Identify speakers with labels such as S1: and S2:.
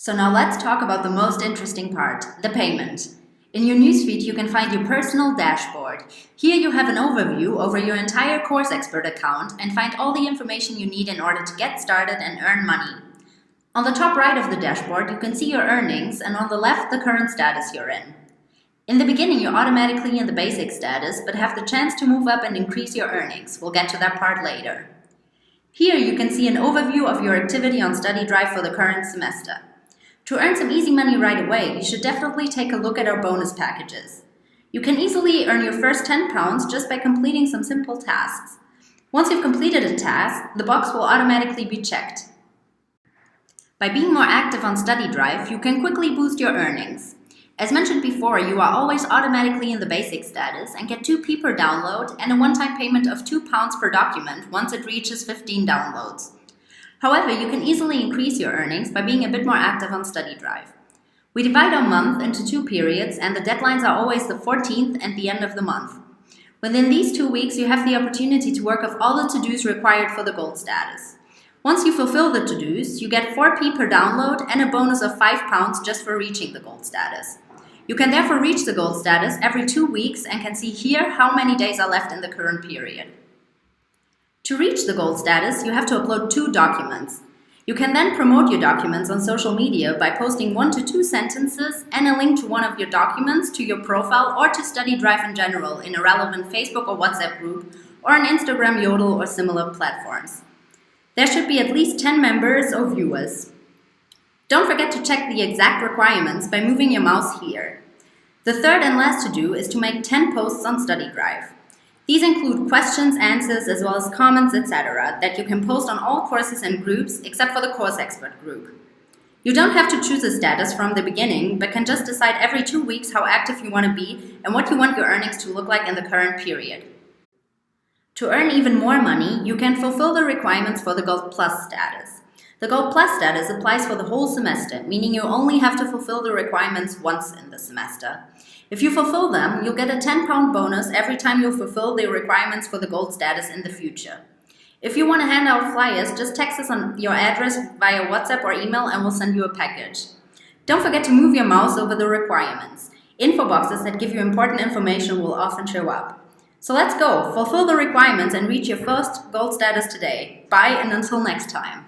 S1: So now let's talk about the most interesting part, the payment. In your newsfeed, you can find your personal dashboard. Here you have an overview over your entire Course Expert account and find all the information you need in order to get started and earn money. On the top right of the dashboard, you can see your earnings, and on the left, the current status you're in. In the beginning, you're automatically in the basic status, but have the chance to move up and increase your earnings. We'll get to that part later. Here you can see an overview of your activity on StudyDrive for the current semester. To earn some easy money right away, you should definitely take a look at our bonus packages. You can easily earn your first £10 just by completing some simple tasks. Once you've completed a task, the box will automatically be checked. By being more active on StudyDrive, you can quickly boost your earnings. As mentioned before, you are always automatically in the basic status and get 2p per download and a one-time payment of £2 per document once it reaches 15 downloads. However, you can easily increase your earnings by being a bit more active on StudyDrive. We divide our month into 2 periods, and the deadlines are always the 14th and the end of the month. Within these 2 weeks, you have the opportunity to work off all the to-dos required for the gold status. Once you fulfill the to-dos, you get 4p per download and a bonus of £5 just for reaching the gold status. You can therefore reach the gold status every 2 weeks and can see here how many days are left in the current period. To reach the gold status, you have to upload 2 documents. You can then promote your documents on social media by posting 1 to 2 sentences and a link to one of your documents to your profile or to StudyDrive in general in a relevant Facebook or WhatsApp group or on Instagram, Yodel or similar platforms. There should be at least 10 members or viewers. Don't forget to check the exact requirements by moving your mouse here. The third and last to-do is to make 10 posts on StudyDrive. These include questions, answers, as well as comments, etc. that you can post on all courses and groups except for the Course Expert group. You don't have to choose a status from the beginning, but can just decide every 2 weeks how active you want to be and what you want your earnings to look like in the current period. To earn even more money, you can fulfill the requirements for the Gold Plus status. The Gold Plus status applies for the whole semester, meaning you only have to fulfill the requirements once in the semester. If you fulfill them, you'll get a £10 bonus every time you fulfill the requirements for the gold status in the future. If you want to hand out flyers, just text us on your address via WhatsApp or email and we'll send you a package. Don't forget to move your mouse over the requirements. Info boxes that give you important information will often show up. So let's go, fulfill the requirements and reach your first gold status today. Bye, and until next time.